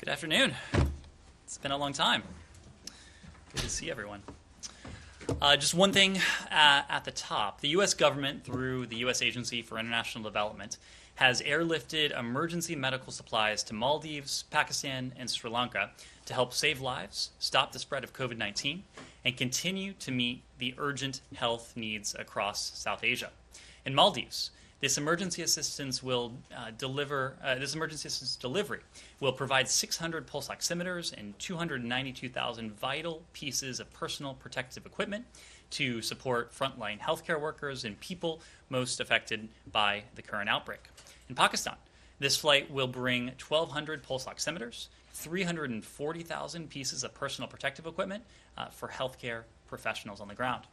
Good afternoon. It's been a long time. Good to see everyone. Just one thing at the top. The U.S. government, through the U.S. Agency for International Development, has airlifted emergency medical supplies to Maldives, Pakistan, and Sri Lanka to help save lives, stop the spread of COVID-19, and continue to meet the urgent health needs across South Asia. In Maldives, this emergency assistance delivery will provide 600 pulse oximeters and 292,000 vital pieces of personal protective equipment to support frontline healthcare workers and people most affected by the current outbreak. In Pakistan, this flight will bring 1,200 pulse oximeters, 340,000 pieces of personal protective equipment for healthcare professionals on the ground.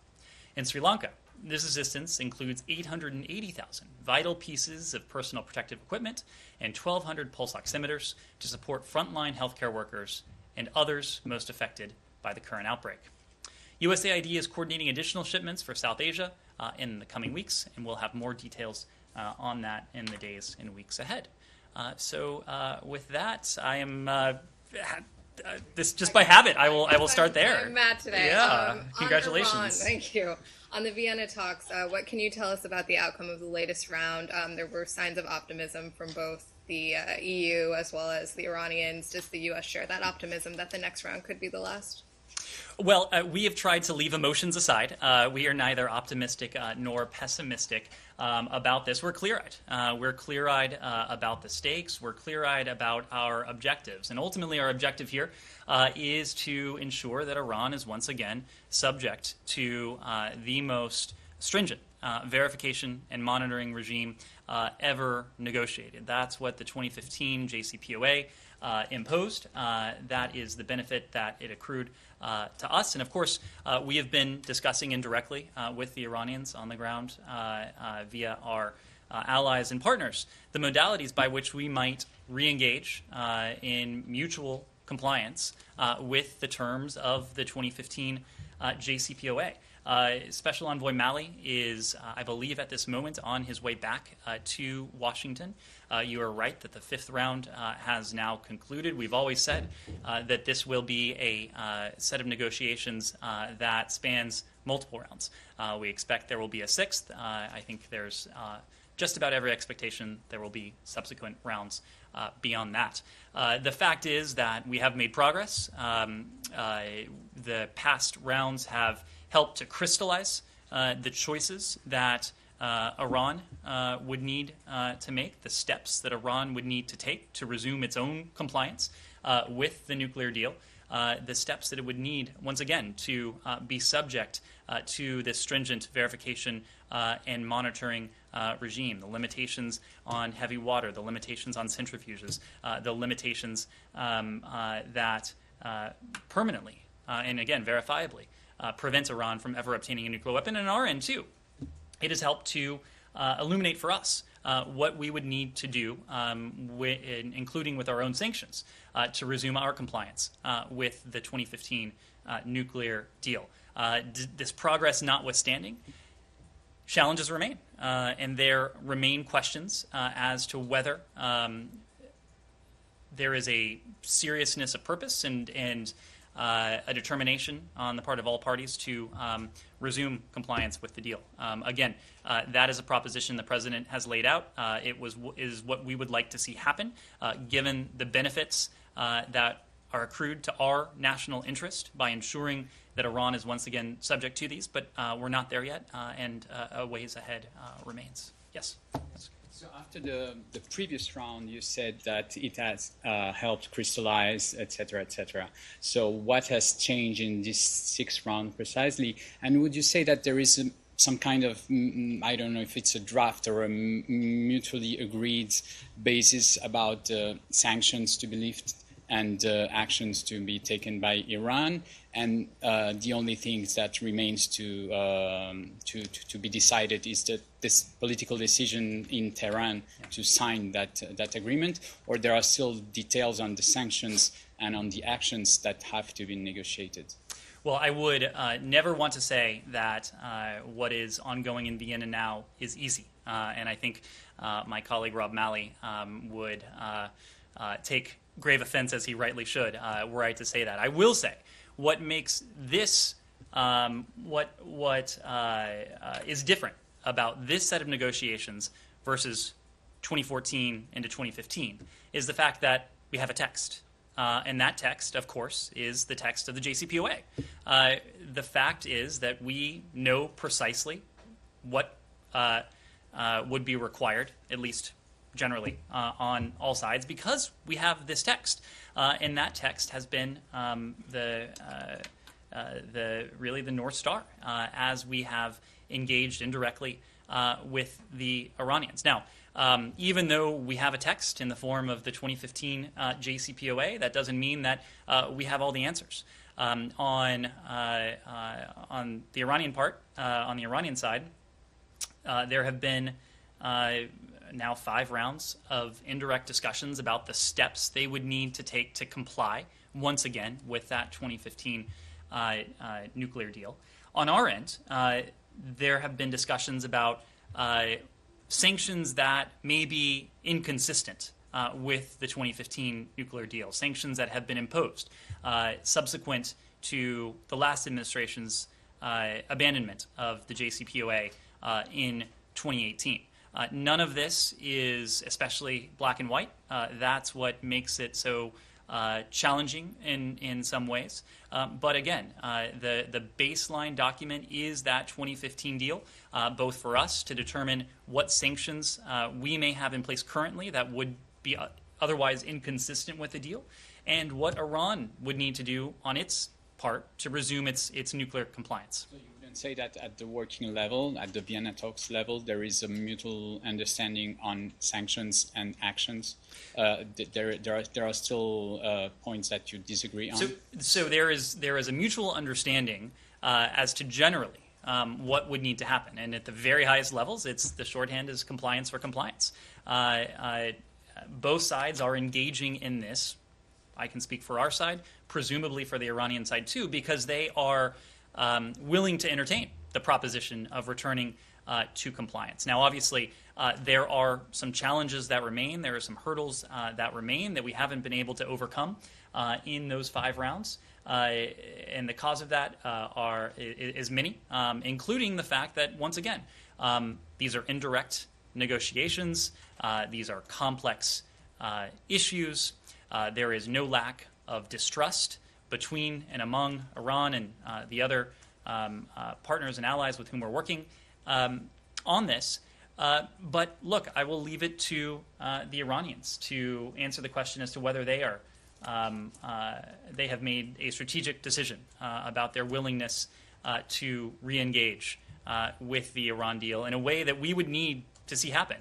In Sri Lanka, this assistance includes 880,000 vital pieces of personal protective equipment and 1,200 pulse oximeters to support frontline healthcare workers and others most affected by the current outbreak. USAID is coordinating additional shipments for South Asia in the coming weeks, and we'll have more details on that in the days and weeks ahead. With that, I am this just by habit. I will start there. I'm Matt today. Yeah, congratulations. Iran, thank you. On the Vienna talks, what can you tell us about the outcome of the latest round? There were signs of optimism from both the EU as well as the Iranians. Does the U.S. share that optimism that the next round could be the last? Well, we have tried to leave emotions aside. We are neither optimistic nor pessimistic about this. We're clear-eyed. We're clear-eyed about the stakes. We're clear-eyed about our objectives. And ultimately, our objective here is to ensure that Iran is once again subject to the most stringent verification and monitoring regime ever negotiated. That's what the 2015 JCPOA imposed. That is the benefit that it accrued to us. And of course, we have been discussing indirectly with the Iranians on the ground via our allies and partners the modalities by which we might re-engage in mutual compliance with the terms of the 2015 JCPOA. Special Envoy Malley is, I believe, at this moment on his way back to Washington. You are right that the fifth round has now concluded. We've always said that this will be a set of negotiations that spans multiple rounds. We expect there will be a sixth. I think there's just about every expectation there will be subsequent rounds beyond that. The fact is that we have made progress. The past rounds have helped to crystallize the choices that Iran would need to make, the steps that Iran would need to take to resume its own compliance with the nuclear deal, the steps that it would need, once again, to be subject to this stringent verification and monitoring regime, the limitations on heavy water, the limitations on centrifuges, the limitations that permanently and, again, verifiably prevent Iran from ever obtaining a nuclear weapon. And on our end, too, it has helped to illuminate for us what we would need to do, including with our own sanctions, to resume our compliance with the 2015 nuclear deal. This progress notwithstanding, challenges remain, and there remain questions as to whether there is a seriousness of purpose and a determination on the part of all parties to resume compliance with the deal. Again, that is a proposition the president has laid out. Is what we would like to see happen, given the benefits that are accrued to our national interest by ensuring that Iran is once again subject to these. But we're not there yet, and a ways ahead remains. Yes. So after the previous round, you said that it has helped crystallize, et cetera, et cetera. So what has changed in this sixth round precisely? And would you say that there is some kind of, I don't know if it's a draft or a mutually agreed basis about sanctions to be lifted and actions to be taken by Iran, and the only thing that remains to be decided is that this political decision in Tehran to sign that agreement, or there are still details on the sanctions and on the actions that have to be negotiated? Well, I would never want to say that what is ongoing in Vienna now is easy, and I think my colleague Rob Malley would take grave offense, as he rightly should, were I to say that. I will say what makes this what is different about this set of negotiations versus 2014 into 2015 is the fact that we have a text. And that text, of course, is the text of the JCPOA. The fact is that we know precisely what would be required, at least generally, on all sides, because we have this text. And that text has been really the North Star as we have engaged indirectly with the Iranians. Now, even though we have a text in the form of the 2015 JCPOA, that doesn't mean that we have all the answers. On the Iranian part, on the Iranian side, there have been now 5 rounds of indirect discussions about the steps they would need to take to comply, once again, with that 2015 nuclear deal. On our end, there have been discussions about sanctions that may be inconsistent with the 2015 nuclear deal, sanctions that have been imposed subsequent to the last administration's abandonment of the JCPOA in 2018. None of this is especially black and white. That's what makes it so challenging in some ways. But again, the baseline document is that 2015 deal, both for us to determine what sanctions we may have in place currently that would be otherwise inconsistent with the deal, and what Iran would need to do on its part to resume its nuclear compliance. So you wouldn't say that at the working level, at the Vienna talks level, there is a mutual understanding on sanctions and actions? There are still points that you disagree on? So there is a mutual understanding as to generally what would need to happen. And at the very highest levels, the shorthand is compliance for compliance. Both sides are engaging in this. I can speak for our side, presumably for the Iranian side too, because they are willing to entertain the proposition of returning to compliance. Now, obviously, there are some challenges that remain. There are some hurdles that remain that we haven't been able to overcome in those 5 rounds. And the cause of that is many, including the fact that, once again, these are indirect negotiations. These are complex issues. There is no lack of distrust between and among Iran and the other partners and allies with whom we're working on this. But look, I will leave it to the Iranians to answer the question as to whether they have made a strategic decision about their willingness to re-engage with the Iran deal in a way that we would need to see happen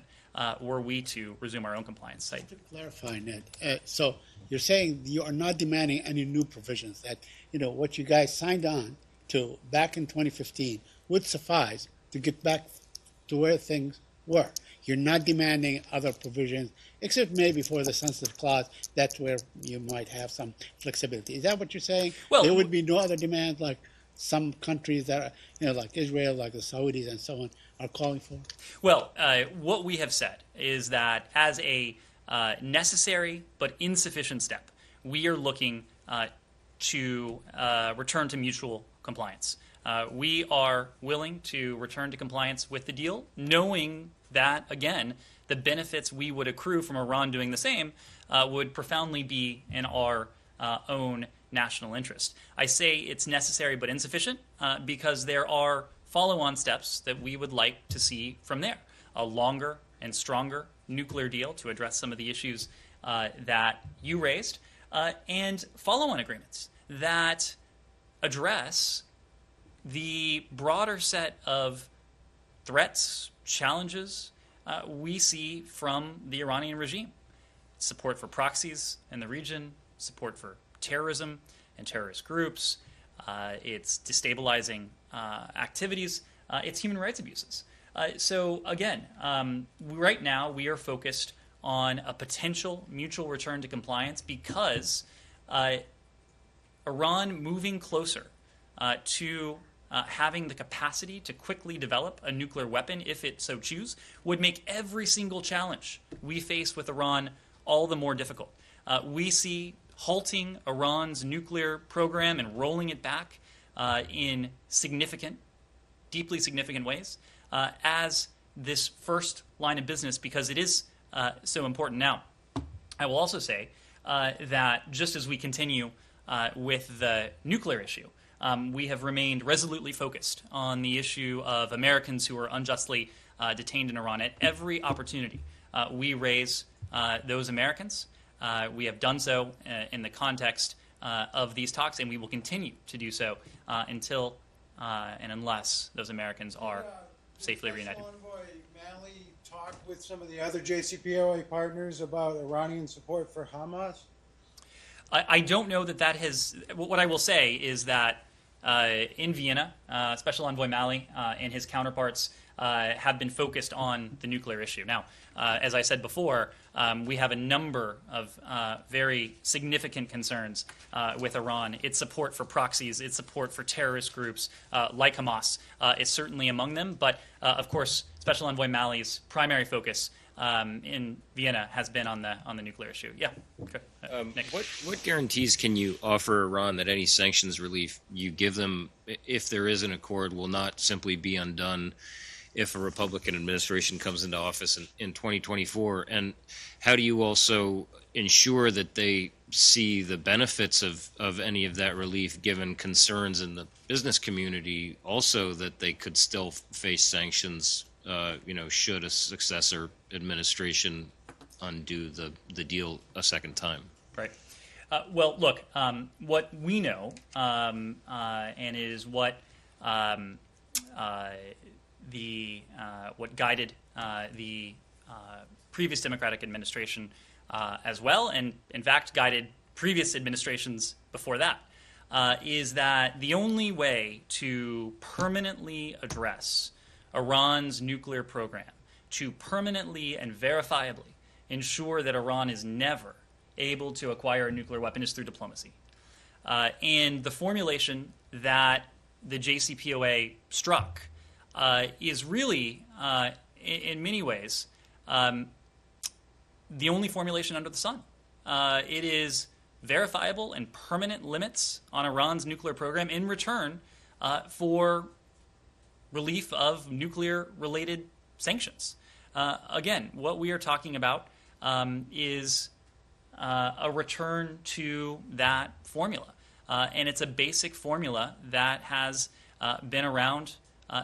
were we to resume our own compliance. Just to clarify, Ned, so you're saying you are not demanding any new provisions, that what you guys signed on to back in 2015 would suffice to get back to where things were. You're not demanding other provisions, except maybe for the sunset clause. That's where you might have some flexibility. Is that what you're saying? Well, there would be no other demands like some countries that are, like Israel, like the Saudis and so on, are calling for? Well, what we have said is that as a necessary but insufficient step, we are looking to return to mutual compliance. We are willing to return to compliance with the deal, knowing that, again, the benefits we would accrue from Iran doing the same would profoundly be in our own national interest. I say it's necessary but insufficient because there are follow-on steps that we would like to see from there. A longer and stronger nuclear deal to address some of the issues that you raised, and follow-on agreements that address the broader set of threats, challenges we see from the Iranian regime. Support for proxies in the region, support for terrorism and terrorist groups, its destabilizing activities, its human rights abuses. So again, right now we are focused on a potential mutual return to compliance because Iran moving closer to having the capacity to quickly develop a nuclear weapon, if it so choose, would make every single challenge we face with Iran all the more difficult. We see halting Iran's nuclear program and rolling it back in significant, deeply significant ways as this first line of business, because it is so important. Now, I will also say that just as we continue with the nuclear issue, we have remained resolutely focused on the issue of Americans who are unjustly detained in Iran. At every opportunity, we raise those Americans. We have done so in the context of these talks, and we will continue to do so until and unless those Americans are safely reunited. Special Envoy Malley talk with some of the other JCPOA partners about Iranian support for Hamas? I don't know that has. What I will say is that in Vienna, Special Envoy Malley and his counterparts have been focused on the nuclear issue. Now, as I said before, we have a number of very significant concerns with Iran. Its support for proxies, its support for terrorist groups like Hamas is certainly among them. But, of course, Special Envoy Malley's primary focus in Vienna has been on the nuclear issue. Yeah. Okay. Nick. What guarantees can you offer Iran that any sanctions relief you give them, if there is an accord, will not simply be undone if a Republican administration comes into office in 2024? And how do you also ensure that they see the benefits of any of that relief, given concerns in the business community also that they could still face sanctions, should a successor administration undo the deal a second time? Right. Well, look, what we know, and is what what guided the previous Democratic administration as well, and in fact guided previous administrations before that, is that the only way to permanently address Iran's nuclear program, to permanently and verifiably ensure that Iran is never able to acquire a nuclear weapon, is through diplomacy. And the formulation that the JCPOA struck is really, in many ways, the only formulation under the sun. It is verifiable and permanent limits on Iran's nuclear program in return for relief of nuclear-related sanctions. Again, what we are talking about is a return to that formula. And it's a basic formula that has been around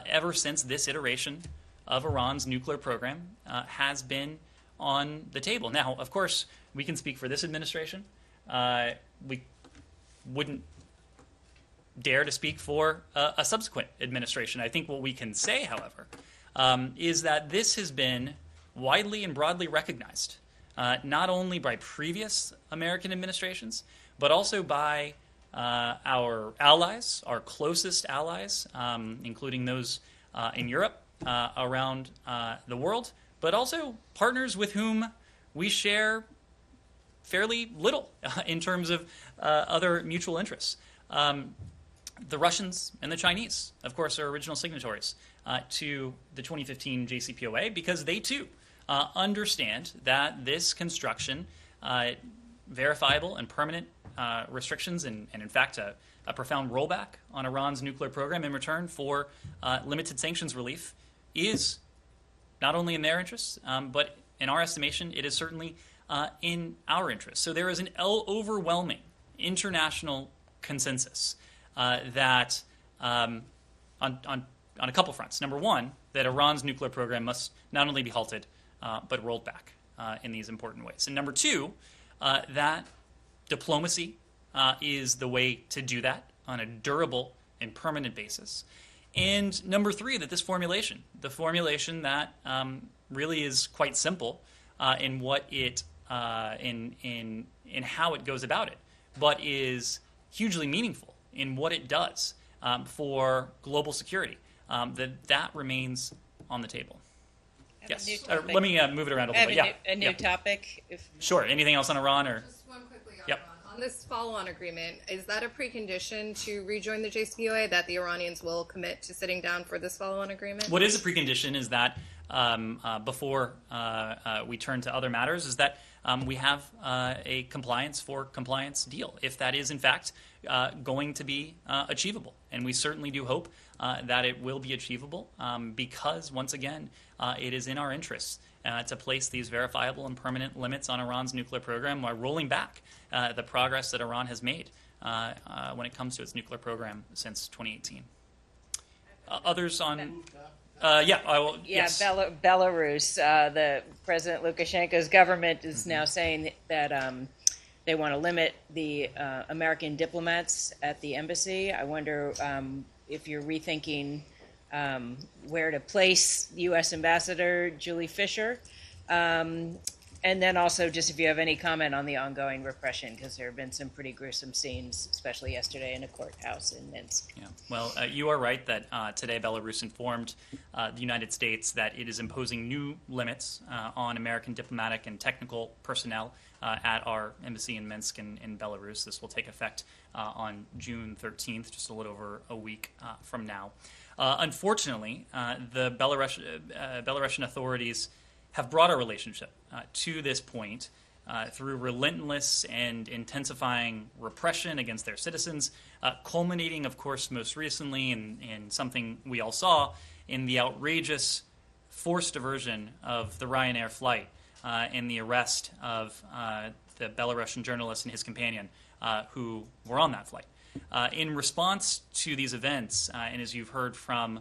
ever since this iteration of Iran's nuclear program has been on the table. Now, of course, we can speak for this administration. We wouldn't dare to speak for a subsequent administration. I think what we can say, however, is that this has been widely and broadly recognized, not only by previous American administrations, but also by our allies, our closest allies, including those in Europe, around the world, but also partners with whom we share fairly little in terms of other mutual interests. The Russians and the Chinese, of course, are original signatories to the 2015 JCPOA, because they too understand that this construction, verifiable and permanent restrictions, and in fact a profound rollback on Iran's nuclear program in return for limited sanctions relief, is not only in their interests, but in our estimation, it is certainly in our interests. So there is an overwhelming international consensus that on a couple fronts. Number one, that Iran's nuclear program must not only be halted, but rolled back in these important ways. And number two, that diplomacy is the way to do that on a durable and permanent basis. And number three, that this formulation, the formulation that really is quite simple in what it in how it goes about it, but is hugely meaningful in what it does for global security, that remains on the topic. Yes. Let me move it around a little bit. Yeah. A new topic. Sure. Anything else on Iran? Or Just one quickly on Yep. Iran. On this follow-on agreement, is that a precondition to rejoin the JCPOA, that the Iranians will commit to sitting down for this follow-on agreement? what is a precondition is that before we turn to other matters is that we have a compliance for compliance deal, if that is in fact going to be achievable. And we certainly do hope that it will be achievable because, once again, it is in our interests to place these verifiable and permanent limits on Iran's nuclear program while rolling back the progress that Iran has made when it comes to its nuclear program since 2018. Others on... yeah, I will. Yeah, yes. Belarus. The President Lukashenko's government is now saying that they want to limit the American diplomats at the embassy. I wonder if you're rethinking where to place U.S. Ambassador Julie Fisher. And then also just if you have any comment on the ongoing repression, because there have been some pretty gruesome scenes, especially yesterday in a courthouse in Minsk. Yeah. Well, you are right that today Belarus informed the United States that it is imposing new limits on American diplomatic and technical personnel at our embassy in Minsk in Belarus. This will take effect on June 13th, just a little over a week from now. Unfortunately, the Belarusian authorities have brought our relationship to this point through relentless and intensifying repression against their citizens, culminating, of course, most recently in something we all saw in the outrageous forced diversion of the Ryanair flight and the arrest of the Belarusian journalist and his companion who were on that flight. In response to these events, and as you've heard from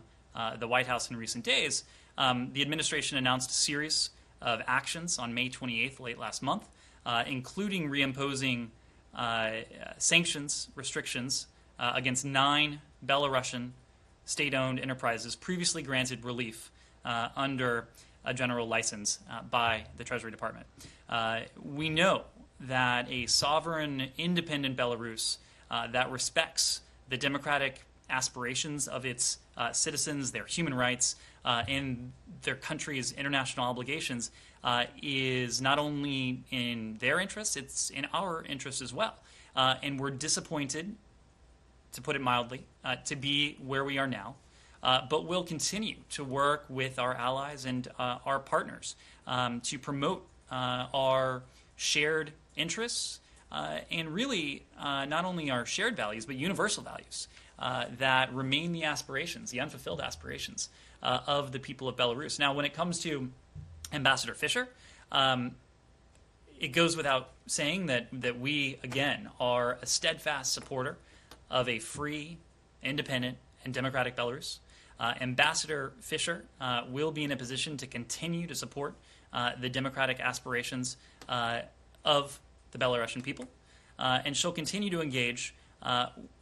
the White House in recent days, the administration announced a series of actions on May 28th, late last month, including reimposing sanctions, restrictions against 9 Belarusian state-owned enterprises previously granted relief under a general license by the Treasury Department. We know that a sovereign, independent Belarus that respects the democratic aspirations of its citizens, their human rights, and their country's international obligations is not only in their interests, it's in our interests as well. And we're disappointed, to put it mildly, to be where we are now. But we'll continue to work with our allies and our partners to promote our shared interests and really not only our shared values, but universal values that remain the aspirations, the unfulfilled aspirations of the people of Belarus. Now, when it comes to Ambassador Fisher, it goes without saying that we, again, are a steadfast supporter of a free, independent, and democratic Belarus. Ambassador Fisher will be in a position to continue to support the democratic aspirations of the Belarusian people, and she'll continue to engage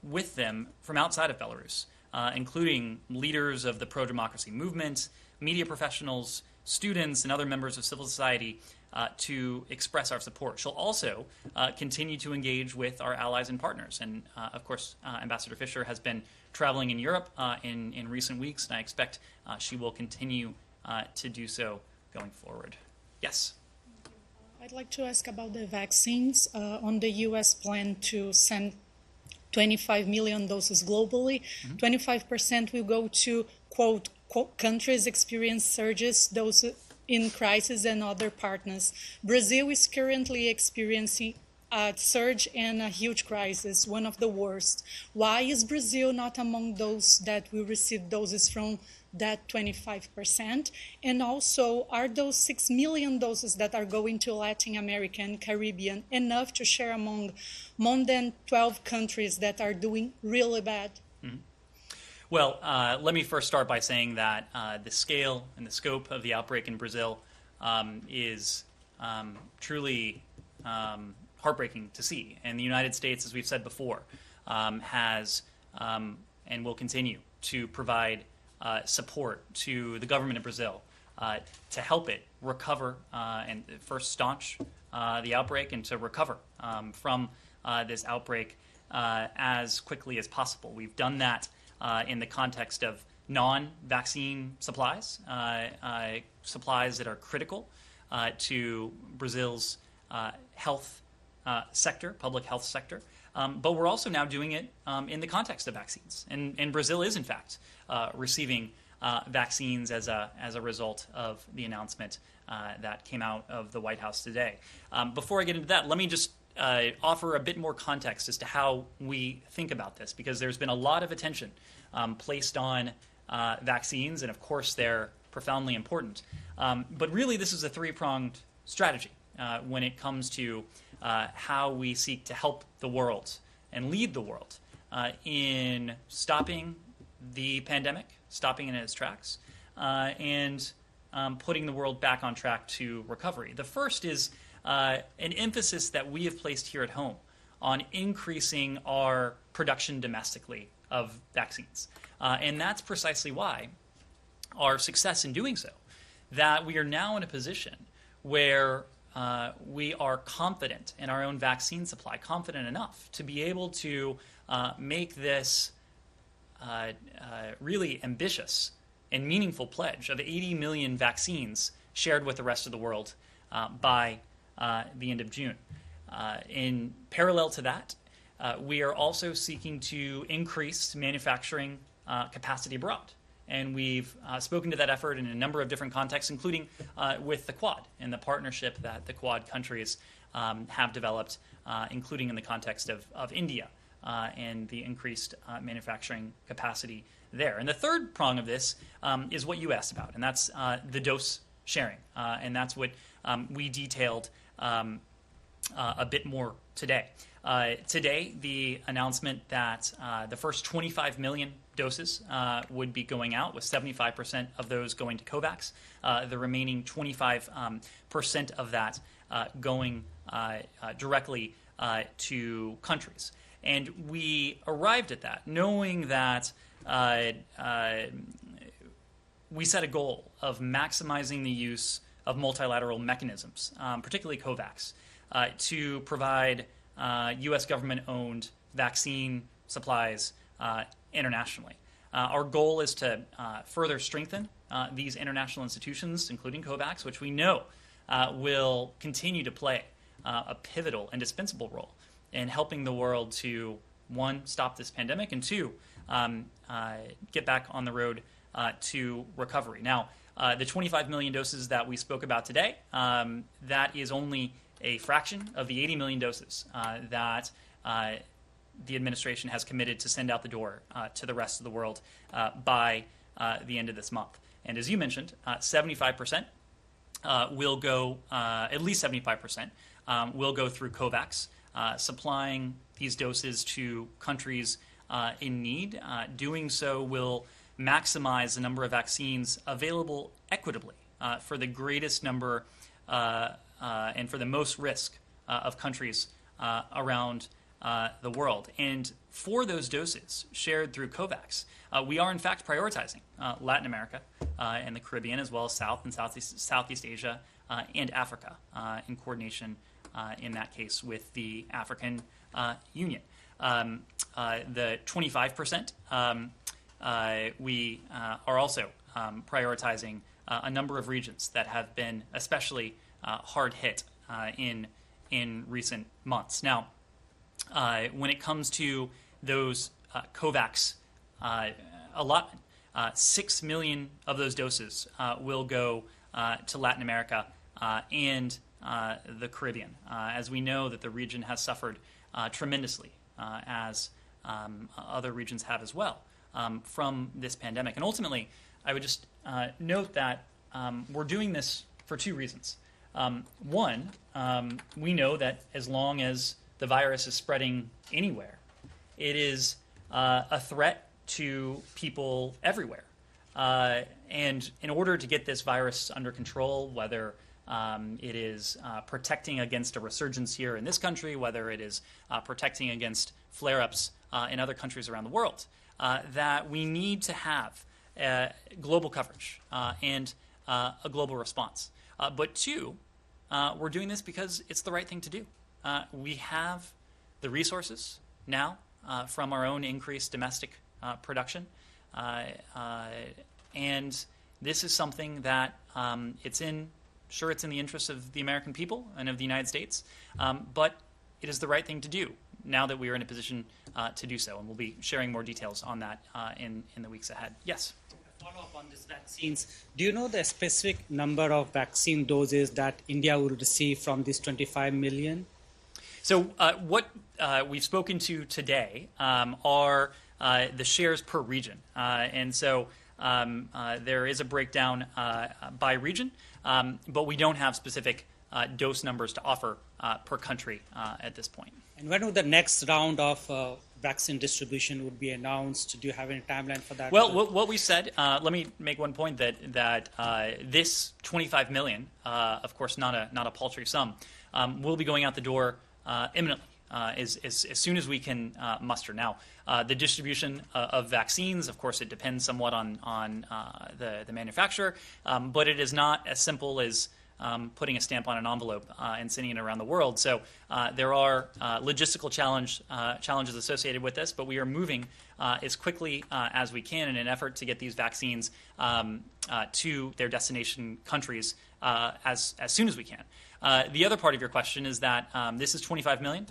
with them from outside of Belarus, including leaders of the pro-democracy movement, media professionals, students, and other members of civil society to express our support. She'll also continue to engage with our allies and partners. And, of course, Ambassador Fisher has been traveling in Europe in recent weeks, and I expect she will continue to do so going forward. Yes? I'd like to ask about the vaccines. On the U.S. plan to send 25 million doses globally, 25% will go to, quote, countries experience surges, those in crisis and other partners. Brazil is currently experiencing a surge and a huge crisis, one of the worst. Why is Brazil not among those that will receive doses from that 25%? And also, are those 6 million doses that are going to Latin America and Caribbean enough to share among more than 12 countries that are doing really bad? Well, let me first start by saying that the scale and the scope of the outbreak in Brazil is truly heartbreaking to see. And the United States, as we've said before, has and will continue to provide support to the government of Brazil to help it recover and first staunch the outbreak and to recover from this outbreak as quickly as possible. We've done that in the context of non-vaccine supplies, supplies that are critical to Brazil's health sector, public health sector. But we're also now doing it in the context of vaccines. And Brazil is, in fact, receiving vaccines as a result of the announcement that came out of the White House today. Before I get into that, let me just offer a bit more context as to how we think about this, because there's been a lot of attention placed on vaccines, and of course they're profoundly important. But really, this is a three-pronged strategy when it comes to how we seek to help the world and lead the world in stopping the pandemic, stopping it in its tracks, and putting the world back on track to recovery. The first is an emphasis that we have placed here at home on increasing our production domestically of vaccines. And that's precisely why our success in doing so, that we are now in a position where we are confident in our own vaccine supply, confident enough to be able to make this really ambitious and meaningful pledge of 80 million vaccines shared with the rest of the world by the end of June. In parallel to that, we are also seeking to increase manufacturing capacity abroad. And we've spoken to that effort in a number of different contexts, including with the Quad and the partnership that the Quad countries have developed, including in the context of India and the increased manufacturing capacity there. And the third prong of this is what you asked about, and that's the dose sharing. And that's what we detailed a bit more today. Today, the announcement that the first 25 million doses would be going out, with 75% of those going to COVAX, the remaining 25% of that going directly to countries. And we arrived at that knowing that we set a goal of maximizing the use of multilateral mechanisms, particularly COVAX, to provide U.S. government-owned vaccine supplies internationally. Our goal is to further strengthen these international institutions, including COVAX, which we know will continue to play a pivotal, indispensable role in helping the world to, one, stop this pandemic, and two, get back on the road to recovery. Now, the 25 million doses that we spoke about today, that is only a fraction of the 80 million doses that the administration has committed to send out the door to the rest of the world by the end of this month. And as you mentioned, 75% will go, at least 75% will go through COVAX, supplying these doses to countries in need. Doing so will maximize the number of vaccines available equitably for the greatest number and for the most risk of countries around the world. And for those doses shared through COVAX, we are in fact prioritizing Latin America and the Caribbean, as well as South and Southeast Asia and Africa, in coordination in that case with the African Union. The 25%, we are also prioritizing a number of regions that have been especially hard hit in recent months. Now, when it comes to those COVAX allotment, 6 million of those doses will go to Latin America and the Caribbean, as we know that the region has suffered tremendously, as other regions have as well, from this pandemic. And ultimately, I would just note that we're doing this for two reasons. One, we know that as long as the virus is spreading anywhere, it is a threat to people everywhere. And in order to get this virus under control, whether it is protecting against a resurgence here in this country, whether it is protecting against flare-ups in other countries around the world, that we need to have global coverage and a global response. But two, we're doing this because it's the right thing to do. We have the resources now from our own increased domestic production, and this is something that it's in the interest of the American people and of the United States, but it is the right thing to do now that we are in a position to do so, and we'll be sharing more details on that in the weeks ahead. Yes? follow up on these vaccines. Do you know the specific number of vaccine doses that India will receive from this 25 million? So what we've spoken to today are the shares per region. And so there is a breakdown by region, but we don't have specific dose numbers to offer per country at this point. And when would the next round of vaccine distribution would be announced? Do you have any timeline for that? Well, what we said, let me make one point that this 25 million, of course, not a paltry sum, will be going out the door imminently, as soon as we can muster. Now, the distribution of vaccines, of course, it depends somewhat on the manufacturer, but it is not as simple as putting a stamp on an envelope and sending it around the world. So there are logistical challenges associated with this, but we are moving as quickly as we can in an effort to get these vaccines to their destination countries as soon as we can. The other part of your question is that this is 25 million.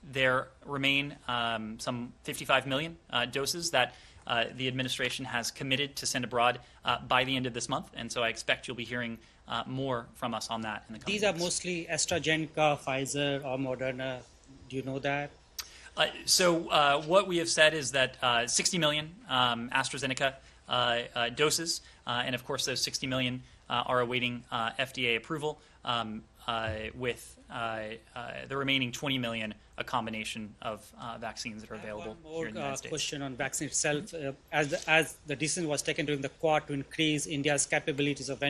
There remain some 55 million doses that the administration has committed to send abroad by the end of this month, and so I expect you'll be hearing more from us on that in the coming These are weeks. mostly AstraZeneca, Pfizer, or Moderna. Do you know that? So what we have said is that 60 million AstraZeneca doses, and of course those 60 million are awaiting FDA approval, with the remaining 20 million a combination of vaccines that are available here in the United States. Question on vaccine itself. As the decision was taken during the Quad to increase India's capabilities of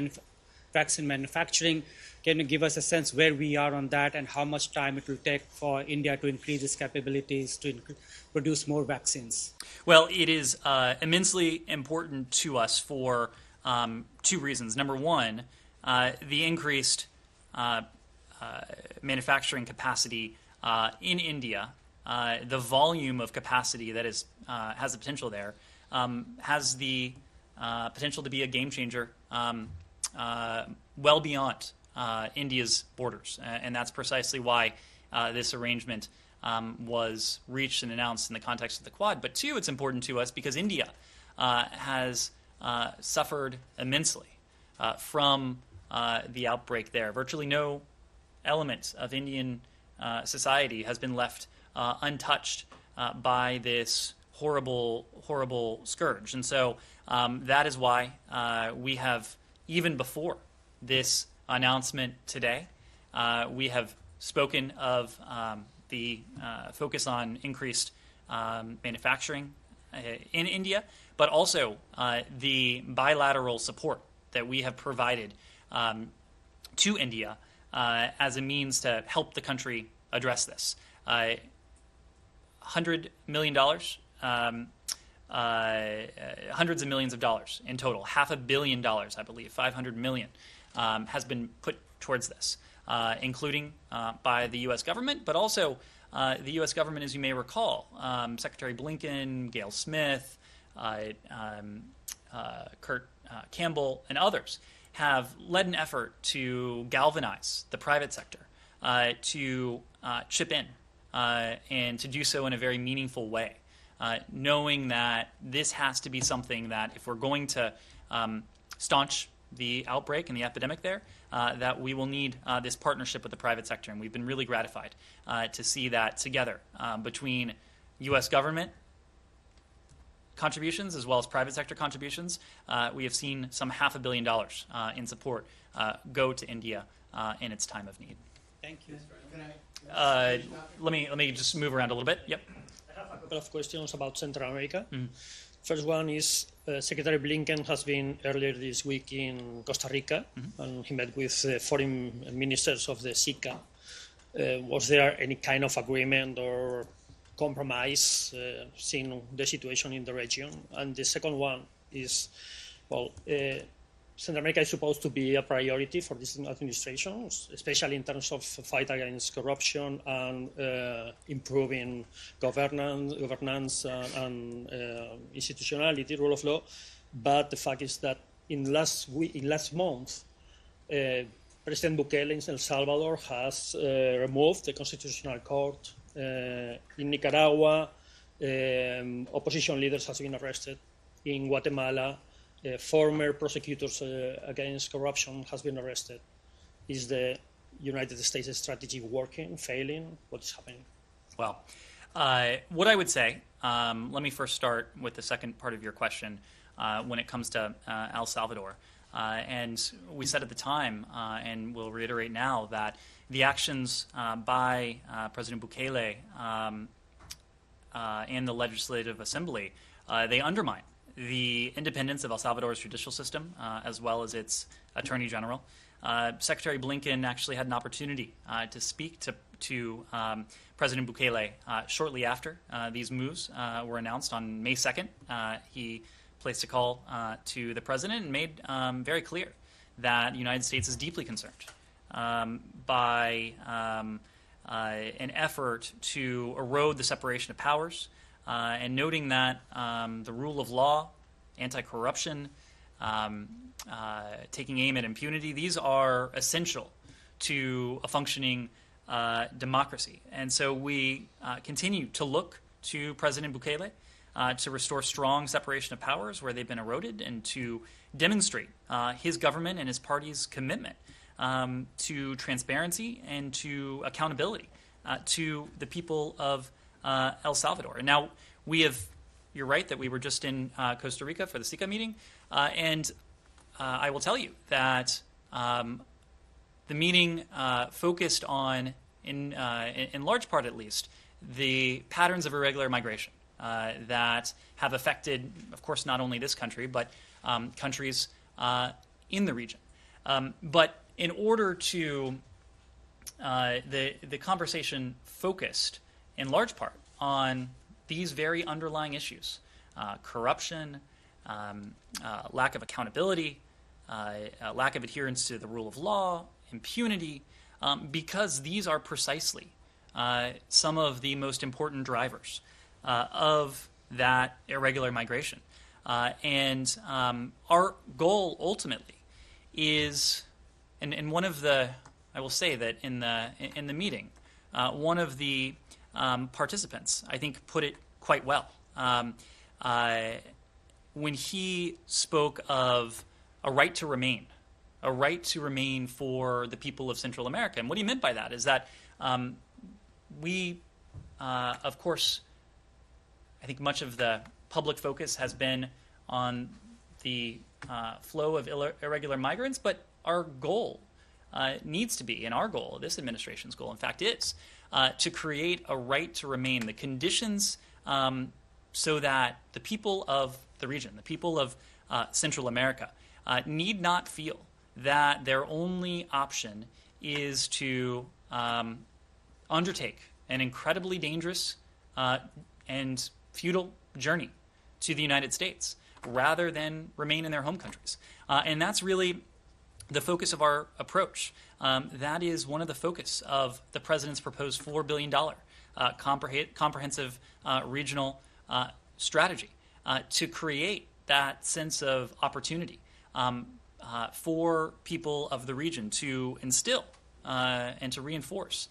vaccine manufacturing, can you give us a sense where we are on that and how much time it will take for India to increase its capabilities to produce more vaccines? Well, it is immensely important to us for two reasons. Number one, the increased manufacturing capacity in India, the volume of capacity that is has the potential there, has the potential to be a game changer well beyond India's borders, and that's precisely why this arrangement was reached and announced in the context of the Quad. But two, it's important to us because India has suffered immensely from the outbreak there. Virtually no element of Indian society has been left untouched by this horrible scourge. And so that is why we have, even before this announcement today, we have spoken of the focus on increased manufacturing in India, but also the bilateral support that we have provided to India as a means to help the country address this. $100 million, hundreds of millions of dollars in total, $500 million, I believe, 500 million has been put towards this, including by the U.S. government, but also the U.S. government, as you may recall, Secretary Blinken, Gail Smith, Kurt Campbell, and others have led an effort to galvanize the private sector to chip in and to do so in a very meaningful way, knowing that this has to be something that if we're going to staunch the outbreak and the epidemic there, that we will need this partnership with the private sector. And we've been really gratified to see that together between U.S. government contributions as well as private sector contributions. We have seen some $500 million in support go to India in its time of need. Thank you. Let me just move around a little bit. Yep. I have a couple of questions about Central America. First one is Secretary Blinken has been earlier this week in Costa Rica, and he met with foreign ministers of the SICA. Was there any kind of agreement or compromise seeing the situation in the region? And the second one is, well, Central America is supposed to be a priority for this administration, especially in terms of fight against corruption and improving governance and institutionality, rule of law. But the fact is that in last month, President Bukele in El Salvador has removed the Constitutional Court. In Nicaragua, opposition leaders have been arrested. in Guatemala, former prosecutors against corruption has been arrested. Is the United States strategy working, failing? What is happening? Well, what I would say, let me first start with the second part of your question when it comes to El Salvador. And we said at the time, and we'll reiterate now, that the actions by President Bukele and the Legislative Assembly, they undermine the independence of El Salvador's judicial system, as well as its Attorney General. Secretary Blinken actually had an opportunity to speak to President Bukele shortly after these moves were announced on May 2nd. He placed a call to the president and made very clear that the United States is deeply concerned by an effort to erode the separation of powers, and noting that the rule of law, anti-corruption, taking aim at impunity, these are essential to a functioning democracy. And so we continue to look to President Bukele to restore strong separation of powers where they've been eroded, and to demonstrate his government and his party's commitment to transparency and to accountability to the people of El Salvador. And now you're right that we were just in Costa Rica for the SICA meeting, and I will tell you that the meeting focused on, in large part at least, the patterns of irregular migration that have affected, of course, not only this country, but countries in the region. But in order to, the conversation focused in large part on these very underlying issues, corruption, lack of accountability, lack of adherence to the rule of law, impunity, because these are precisely some of the most important drivers of that irregular migration. And our goal ultimately is, and one of the, I will say that in the meeting, one of the participants, I think, put it quite well when he spoke of a right to remain for the people of Central America. And what he meant by that is that we, of course, I think much of the public focus has been on the flow of irregular migrants, but our goal needs to be, and our goal, this administration's goal, in fact, is to create a right to remain, the conditions so that the people of the region, the people of Central America, need not feel that their only option is to undertake an incredibly dangerous and futile journey to the United States rather than remain in their home countries. And that's really the focus of our approach. That is one of the focus of the president's proposed $4 billion comprehensive regional strategy to create that sense of opportunity for people of the region, to instill and to reinforce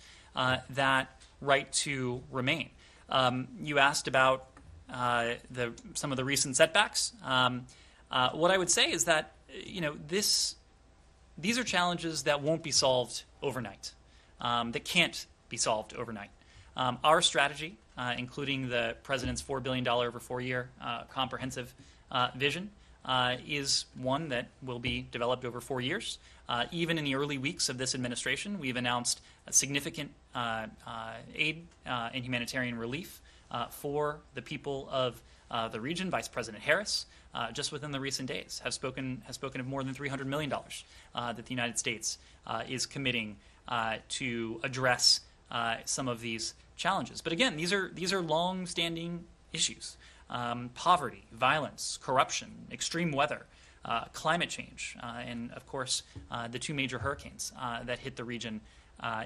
that right to remain. You asked about some of the recent setbacks. What I would say is that these are challenges that won't be solved overnight, that can't be solved overnight. Our strategy, including the president's $4 billion over 4-year comprehensive vision, is one that will be developed over 4 years. Even in the early weeks of this administration, we've announced a significant aid and humanitarian relief for the people of the region. Vice President Harris, just within the recent days, has spoken of more than $300 million that the United States is committing to address some of these challenges. But again, these are long-standing issues: poverty, violence, corruption, extreme weather, climate change, and of course the 2 major hurricanes that hit the region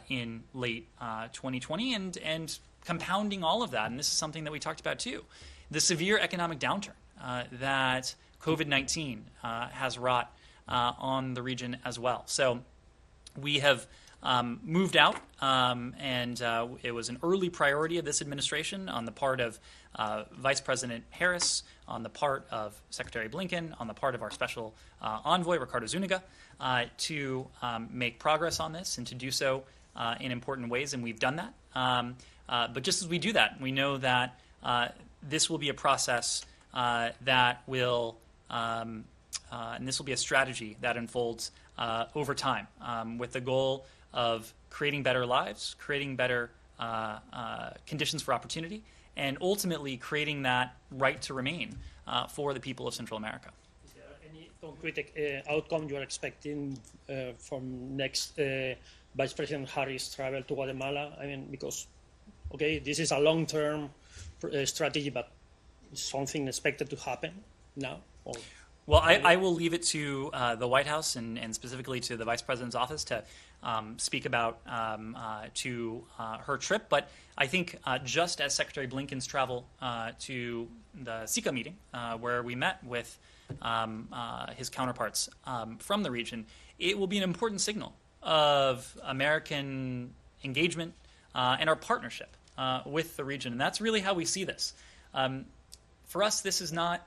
in late 2020, and compounding all of that, and this is something that we talked about too, the severe economic downturn that COVID-19 has wrought on the region as well. So we have moved out, and it was an early priority of this administration on the part of Vice President Harris, on the part of Secretary Blinken, on the part of our special envoy, Ricardo Zuniga, to make progress on this and to do so in important ways, and we've done that. But just as we do that, we know that this will be a process that will, and this will be a strategy that unfolds over time with the goal of creating better lives, creating better conditions for opportunity, and ultimately creating that right to remain for the people of Central America. Is there any concrete outcome you are expecting from next Vice President Harris' travel to Guatemala? I mean, because, okay, this is a long-term strategy, but is something expected to happen now? Or well, I will leave it to the White House and specifically to the Vice President's office to speak about to her trip. But I think just as Secretary Blinken's travel to the SICA meeting, where we met with his counterparts from the region, it will be an important signal of American engagement and our partnership with the region. And that's really how we see this. For us, this is not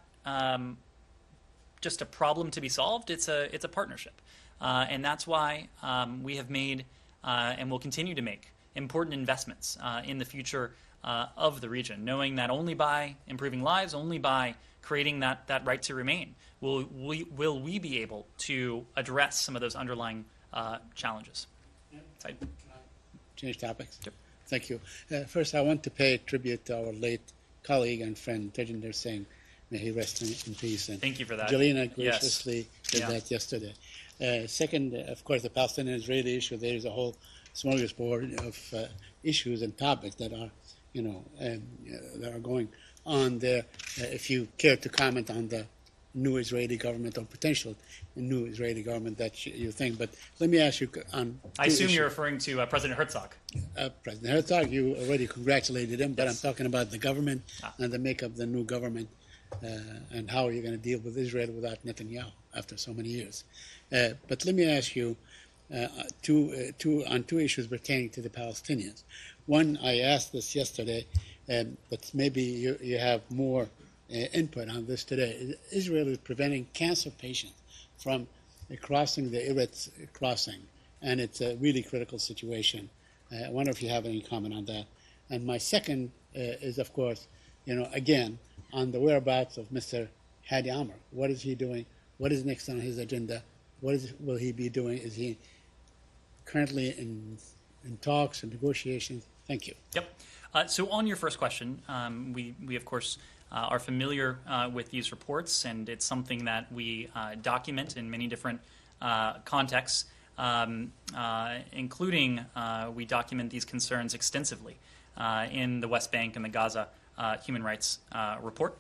just a problem to be solved. It's a partnership, and that's why we have made and will continue to make important investments in the future of the region, knowing that only by improving lives, only by creating that right to remain, will we be able to address some of those underlying challenges. Can I change topics? Sure. Thank you. First, I want to pay tribute to our late colleague and friend Tejinder Singh. May he rest in peace. And thank you for that. Jelena graciously did that yesterday. Second, of course, the Palestinian-Israeli issue. There is a whole smorgasbord of issues and topics that are, that are going on there. If you care to comment on the new Israeli government or potential new Israeli government that you think, but let me ask you on. I assume you're referring to President Herzog. President Herzog, you already congratulated him, but I'm talking about the government and the makeup of the new government. And how are you going to deal with Israel without Netanyahu after so many years? But let me ask you on two issues pertaining to the Palestinians. One, I asked this yesterday, but maybe you have more input on this today. Israel is preventing cancer patients from crossing the Eretz crossing, and it's a really critical situation. I wonder if you have any comment on that. And my second is, of course, again, on the whereabouts of Mr. Hadi Amr. What is he doing? What is next on his agenda? Will he be doing? Is he currently in talks and negotiations? Thank you. Yep. So on your first question, we of course are familiar with these reports, and it's something that we document in many different contexts, including we document these concerns extensively in the West Bank and the Gaza Human Rights Report.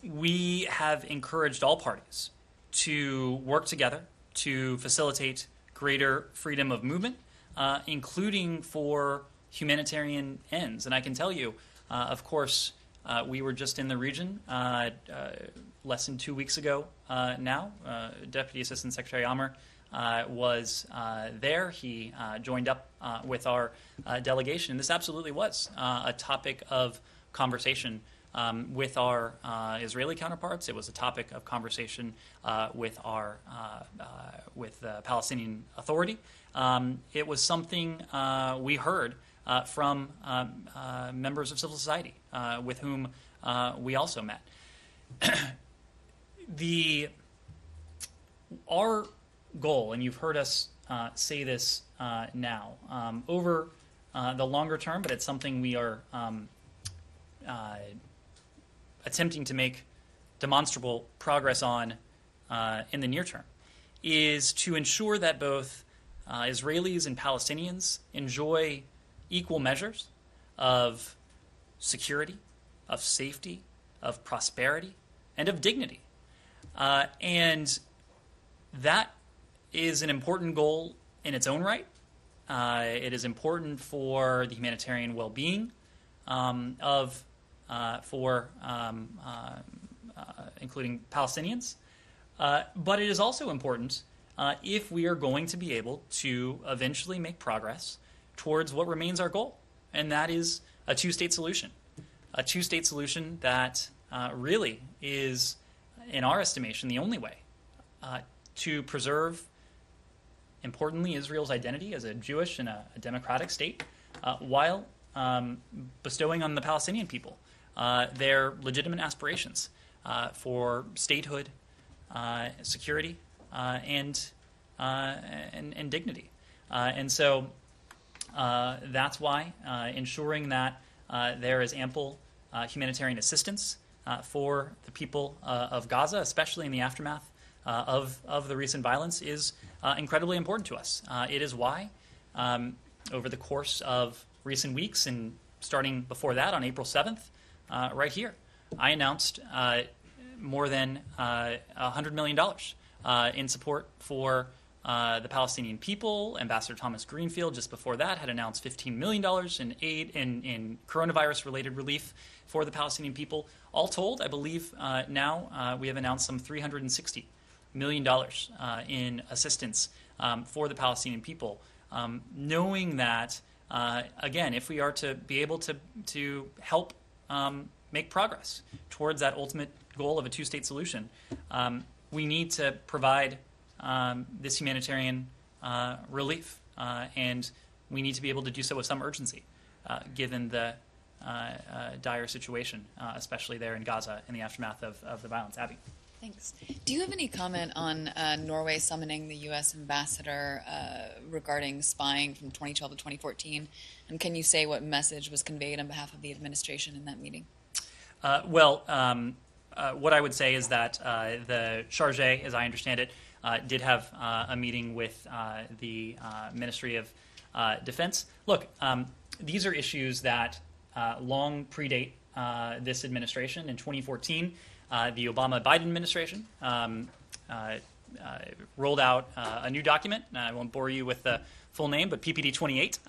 We have encouraged all parties to work together to facilitate greater freedom of movement, including for humanitarian ends. And I can tell you, of course, we were just in the region less than 2 weeks ago now. Deputy Assistant Secretary Amr was there. He joined up with our delegation. This absolutely was a topic of conversation with our Israeli counterparts. It was a topic of conversation with our with the Palestinian Authority. It was something we heard from members of civil society with whom we also met. Our goal, and you've heard us say this now, over the longer term, but it's something we are attempting to make demonstrable progress on in the near term, is to ensure that both Israelis and Palestinians enjoy equal measures of security, of safety, of prosperity, and of dignity. And that is an important goal in its own right. It is important for the humanitarian well-being including Palestinians. But it is also important if we are going to be able to eventually make progress towards what remains our goal, and that is a two-state solution. A two-state solution that really is, in our estimation, the only way to preserve, importantly, Israel's identity as a Jewish and a democratic state, while bestowing on the Palestinian people their legitimate aspirations for statehood, security, and dignity. And so that's why ensuring that there is ample humanitarian assistance for the people of Gaza, especially in the aftermath of the recent violence, is incredibly important to us. It is why, over the course of recent weeks, and starting before that on April 7th, right here, I announced more than $100 million in support for the Palestinian people. Ambassador Thomas Greenfield, just before that, had announced $15 million in aid in coronavirus-related relief for the Palestinian people. All told, I believe now we have announced some $360 million in assistance for the Palestinian people, knowing that, again, if we are to be able to help make progress towards that ultimate goal of a two-state solution, we need to provide this humanitarian relief, and we need to be able to do so with some urgency, given the dire situation, especially there in Gaza in the aftermath of the violence. Abby. Thanks. Do you have any comment on Norway summoning the U.S. ambassador regarding spying from 2012 to 2014? And can you say what message was conveyed on behalf of the administration in that meeting? What I would say is that the Chargé, as I understand it, did have a meeting with the Ministry of Defense. Look, these are issues that long predate this administration. In 2014, the Obama-Biden administration rolled out a new document. I won't bore you with the full name, but PPD 28,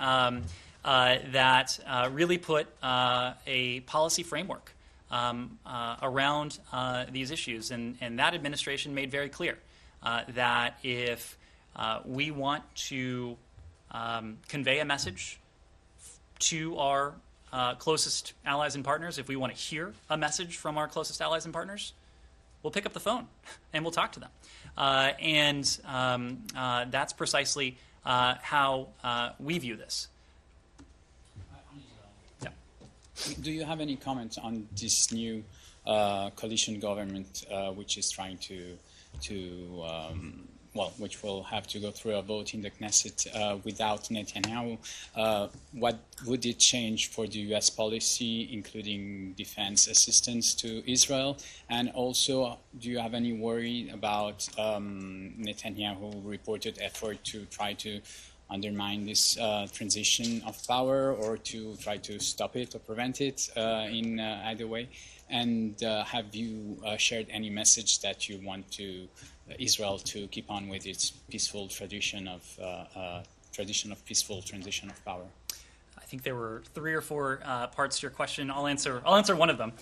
that really put a policy framework around these issues. And that administration made very clear that if we want to convey a message to our closest allies and partners, if we want to hear a message from our closest allies and partners, we'll pick up the phone and we'll talk to them. That's precisely how we view this. Yeah. Do you have any comments on this new coalition government, which is trying to which will have to go through a vote in the Knesset without Netanyahu? What would it change for the U.S. policy, including defense assistance to Israel? And also, do you have any worry about Netanyahu reported effort to try to undermine this transition of power, or to try to stop it or prevent it in either way? And have you shared any message that you want to Israel to keep on with its peaceful tradition of peaceful transition of power? I think there were 3 or 4 parts to your question. I'll answer one of them.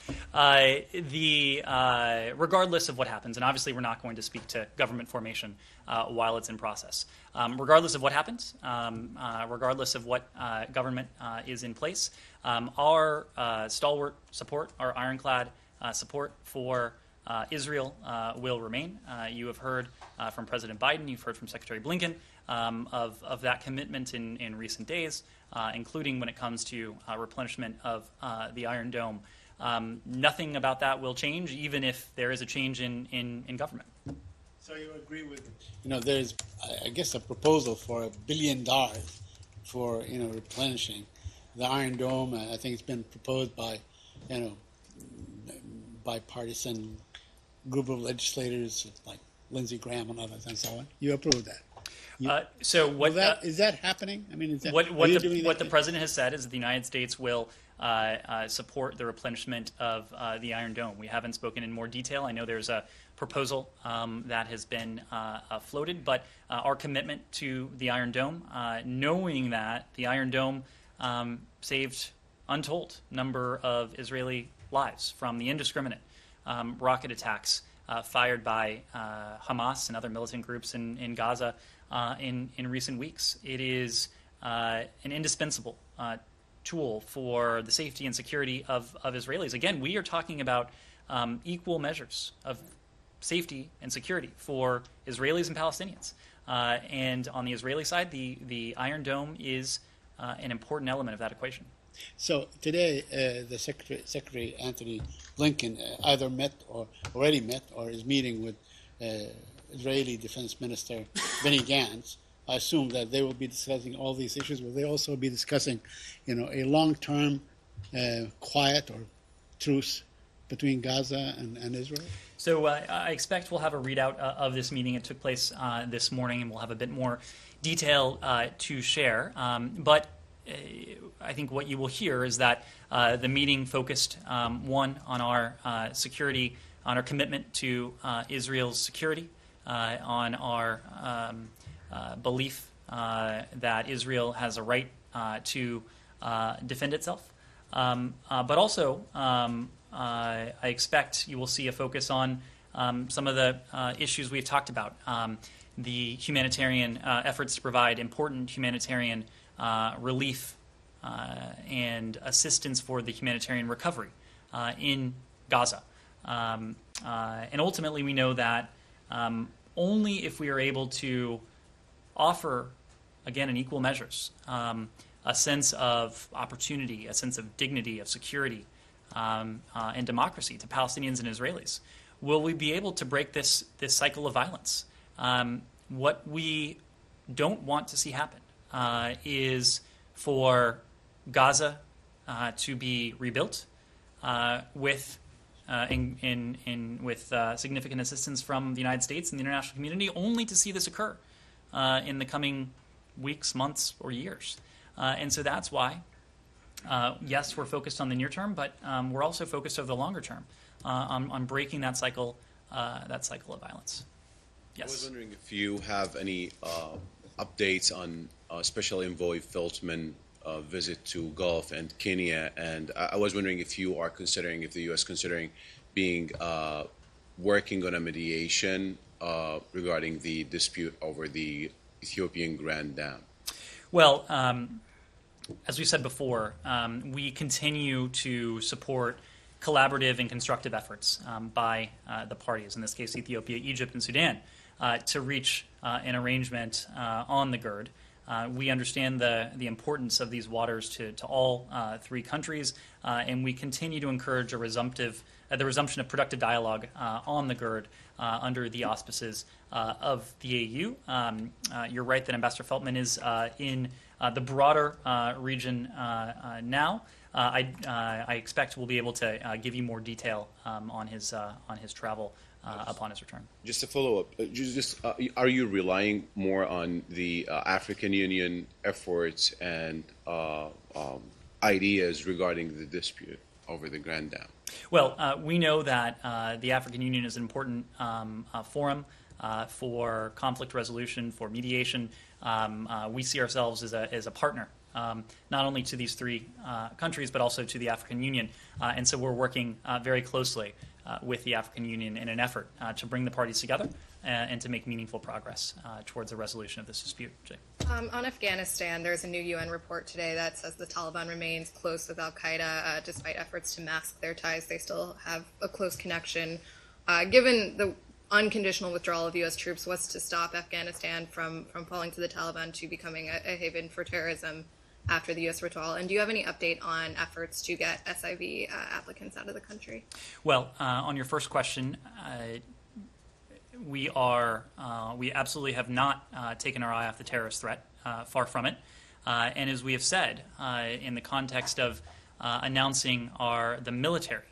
Regardless of what happens, and obviously we're not going to speak to government formation while it's in process. Regardless of what happens, regardless of what government is in place, our stalwart support, our ironclad support for Israel will remain. You have heard from President Biden, you've heard from Secretary Blinken of that commitment in recent days, including when it comes to replenishment of the Iron Dome. Nothing about that will change, even if there is a change in government. So you agree with, there's, I guess, a proposal for $1 billion for, replenishing the Iron Dome. I think it's been proposed by, bipartisan group of legislators like Lindsey Graham and others and so on. You approve that? So what is that happening? I mean, what the president has said is that the United States will support the replenishment of the Iron Dome. We haven't spoken in more detail. I know there's a proposal that has been floated, but our commitment to the Iron Dome, knowing that the Iron Dome saved untold number of Israeli lives from the indiscriminate rocket attacks fired by Hamas and other militant groups in Gaza in recent weeks. It is an indispensable tool for the safety and security of Israelis. Again, we are talking about equal measures of safety and security for Israelis and Palestinians. And on the Israeli side, the Iron Dome is an important element of that equation. So today, the Secretary Anthony Blinken either met or already met or is meeting with Israeli Defense Minister Benny Gantz. I assume that they will be discussing all these issues. Will they also be discussing, a long-term quiet or truce between Gaza and Israel? So I expect we'll have a readout of this meeting. It took place this morning, and we'll have a bit more detail to share. But I think what you will hear is that the meeting focused, one, on our security, on our commitment to Israel's security, on our belief that Israel has a right to defend itself. But also, I expect you will see a focus on some of the issues we've talked about, the humanitarian efforts to provide important humanitarian relief and assistance for the humanitarian recovery in Gaza. And ultimately, we know that only if we are able to offer, again, in equal measures, a sense of opportunity, a sense of dignity, of security, and democracy to Palestinians and Israelis, will we be able to break this cycle of violence? What we don't want to see happen is for Gaza to be rebuilt with significant assistance from the United States and the international community, only to see this occur in the coming weeks, months, or years. And so that's why, yes, we're focused on the near term, but we're also focused over the longer term on breaking that cycle of violence. Yes. I was wondering if you have any updates on Special Envoy Feltman visit to Gulf and Kenya, and I was wondering if the U.S. considering being working on a mediation regarding the dispute over the Ethiopian Grand Dam. Well, as we said before, we continue to support collaborative and constructive efforts by the parties, in this case Ethiopia, Egypt, and Sudan, to reach an arrangement on the GERD. We understand the importance of these waters to all three countries, and we continue to encourage the resumption of productive dialogue on the GERD under the auspices of the AU. You're right that Ambassador Feltman is in the broader region now. I expect we'll be able to give you more detail on his travel upon his return. Just a follow-up, are you relying more on the African Union efforts and ideas regarding the dispute over the Grand Dam? Well, we know that the African Union is an important forum for conflict resolution, for mediation. We see ourselves as a partner, not only to these three countries, but also to the African Union. And so we're working very closely with the African Union in an effort to bring the parties together and to make meaningful progress towards a resolution of this dispute. Jay. On Afghanistan, there's a new UN report today that says the Taliban remains close with al-Qaeda despite efforts to mask their ties. They still have a close connection. Given the unconditional withdrawal of U.S. troops, what's to stop Afghanistan from falling to the Taliban to becoming a haven for terrorism after the U.S. withdrawal? And do you have any update on efforts to get SIV applicants out of the country? Well, on your first question, we absolutely have not taken our eye off the terrorist threat, far from it. And as we have said, in the context of announcing the military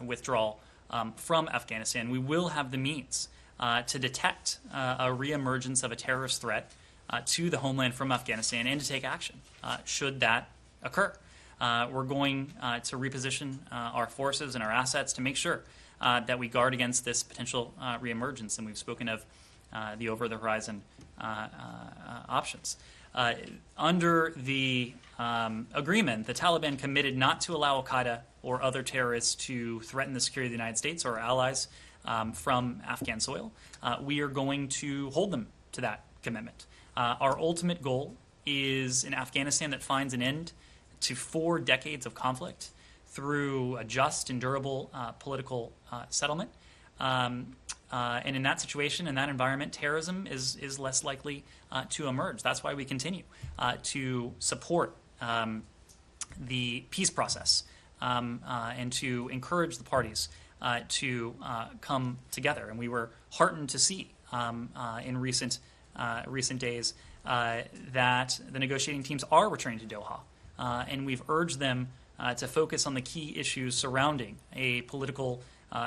withdrawal from Afghanistan, we will have the means to detect a reemergence of a terrorist threat to the homeland from Afghanistan and to take action should that occur. We're going to reposition our forces and our assets to make sure that we guard against this potential reemergence, and we've spoken of the over-the-horizon options. Under the agreement, the Taliban committed not to allow al-Qaeda or other terrorists to threaten the security of the United States or our allies from Afghan soil, we are going to hold them to that commitment. Our ultimate goal is an Afghanistan that finds an end to 4 decades of conflict through a just and durable political settlement. And in that situation, in that environment, terrorism is less likely to emerge. That's why we continue to support the peace process and to encourage the parties to come together. And we were heartened to see in recent days that the negotiating teams are returning to Doha, and we've urged them to focus on the key issues surrounding a political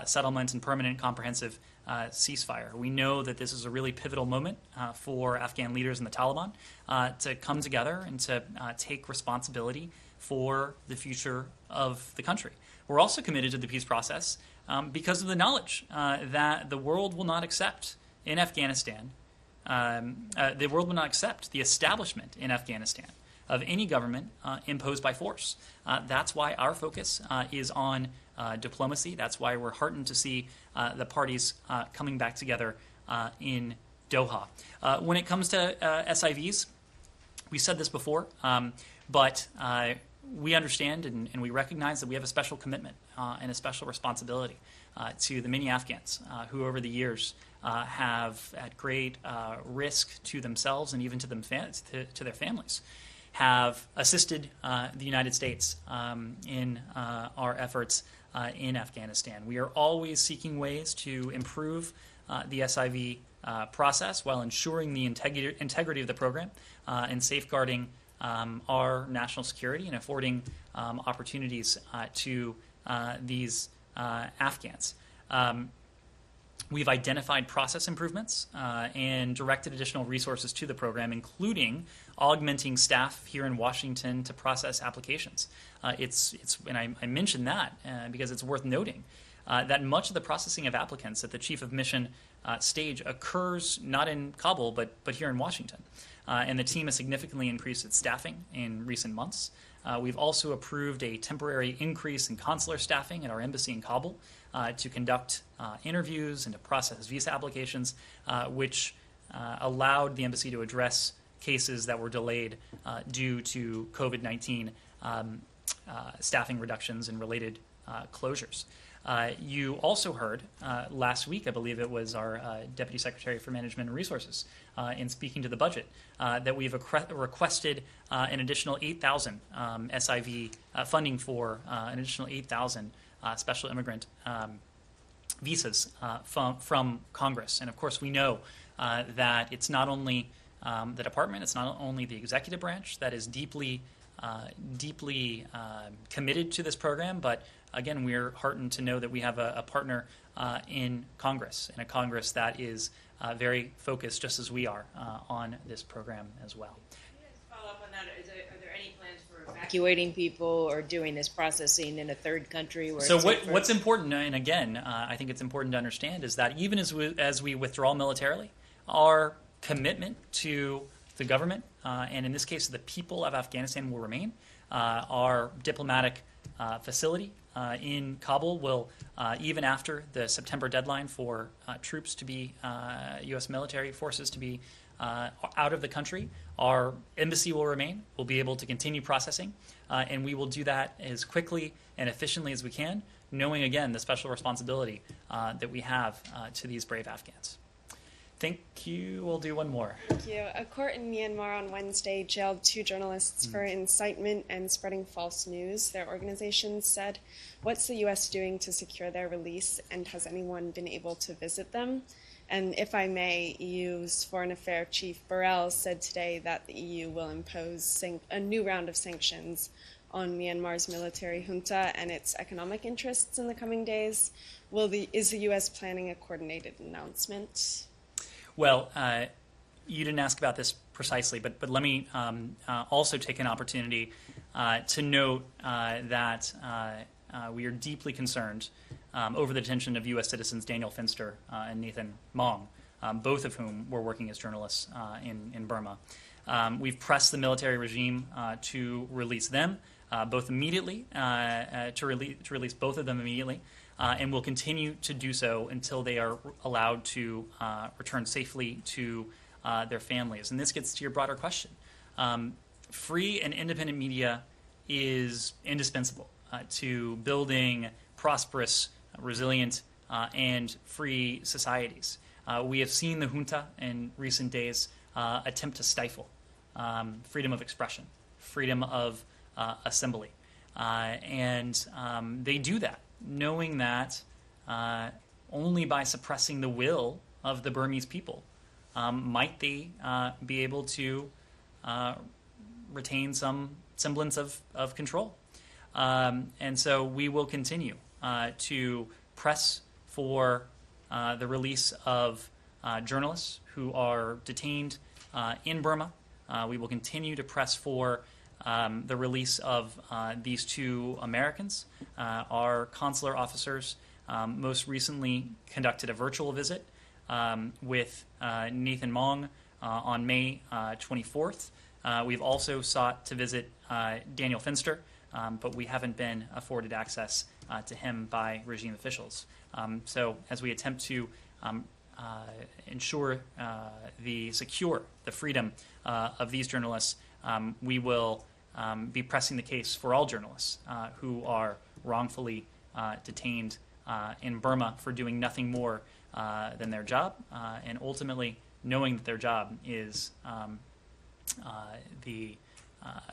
settlement and permanent comprehensive ceasefire. We know that this is a really pivotal moment for Afghan leaders and the Taliban to come together and to take responsibility for the future of the country. We're also committed to the peace process because of the knowledge that the world will not accept in Afghanistan, the world will not accept the establishment in Afghanistan of any government imposed by force. That's why our focus is on diplomacy. That's why we're heartened to see the parties coming back together in Doha. When it comes to SIVs, we said this before, but we understand and we recognize that we have a special commitment and a special responsibility to the many Afghans who over the years have, at great risk to themselves and even to their families, have assisted the United States in our efforts in Afghanistan. We are always seeking ways to improve the SIV process while ensuring the integrity of the program and safeguarding our national security and affording opportunities to these Afghans. We've identified process improvements and directed additional resources to the program, including augmenting staff here in Washington to process applications. And I mention that because it's worth noting that much of the processing of applicants at the chief of mission stage occurs not in Kabul but here in Washington. And the team has significantly increased its staffing in recent months. We've also approved a temporary increase in consular staffing at our embassy in Kabul to conduct interviews and to process visa applications, which allowed the embassy to address cases that were delayed due to COVID-19 staffing reductions and related closures. You also heard last week, I believe it was our Deputy Secretary for Management and Resources, in speaking to the budget, that we've requested an additional 8,000 SIV funding for an additional 8,000 special immigrant visas from Congress. And of course, we know that it's not only the department, it's not only the executive branch that is deeply committed to this program, but again, we're heartened to know that we have a partner in Congress, and a Congress that is very focused, just as we are, on this program as well. Follow up on that. Are there any plans for evacuating people or doing this processing in a third country? So what's important, and again, I think it's important to understand, is that even as we withdraw militarily, our commitment to the government, and in this case the people of Afghanistan, will remain. Our diplomatic facility in Kabul will, even after the September deadline for troops to be, U.S. military forces to be out of the country, our embassy will remain. We'll be able to continue processing, and we will do that as quickly and efficiently as we can, knowing, again, the special responsibility that we have to these brave Afghans. Thank you. We'll do one more. Thank you. A court in Myanmar on Wednesday jailed 2 journalists for incitement and spreading false news, their organizations said. What's the U.S. doing to secure their release, and has anyone been able to visit them? And if I may, EU's Foreign Affairs Chief Borrell said today that the EU will impose a new round of sanctions on Myanmar's military junta and its economic interests in the coming days. Is the U.S. planning a coordinated announcement? Well, you didn't ask about this precisely, but let me also take an opportunity to note that we are deeply concerned over the detention of U.S. citizens Daniel Finster and Nathan Mong, both of whom were working as journalists in Burma. We've pressed the military regime to release them both immediately, to release both of them immediately, and will continue to do so until they are allowed to return safely to their families. And this gets to your broader question. Free and independent media is indispensable to building prosperous, resilient, and free societies. We have seen the junta in recent days attempt to stifle freedom of expression, freedom of assembly. And they do that knowing that only by suppressing the will of the Burmese people might they be able to retain some semblance of control. And so we will continue to press for the release of journalists who are detained in Burma. We will continue to press for the release of these two Americans. Our consular officers most recently conducted a virtual visit with Nathan Mong on May 24th. We've also sought to visit Daniel Finster, but we haven't been afforded access to him by regime officials. So as we attempt to ensure the freedom of these journalists, we will be pressing the case for all journalists who are wrongfully detained in Burma for doing nothing more than their job, and ultimately knowing that their job is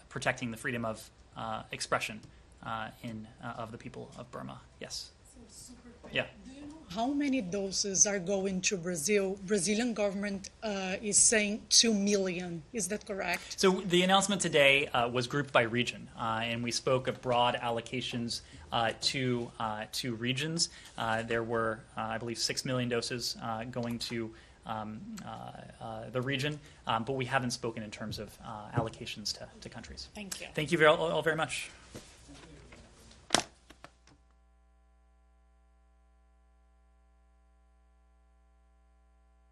protecting the freedom of expression of the people of Burma. Yes. Yeah. How many doses are going to Brazil? Brazilian government is saying 2 million. Is that correct? So the announcement today was grouped by region, and we spoke of broad allocations to regions. There were, I believe, 6 million doses going to the region, but we haven't spoken in terms of allocations to countries. Thank you. Thank you all very much.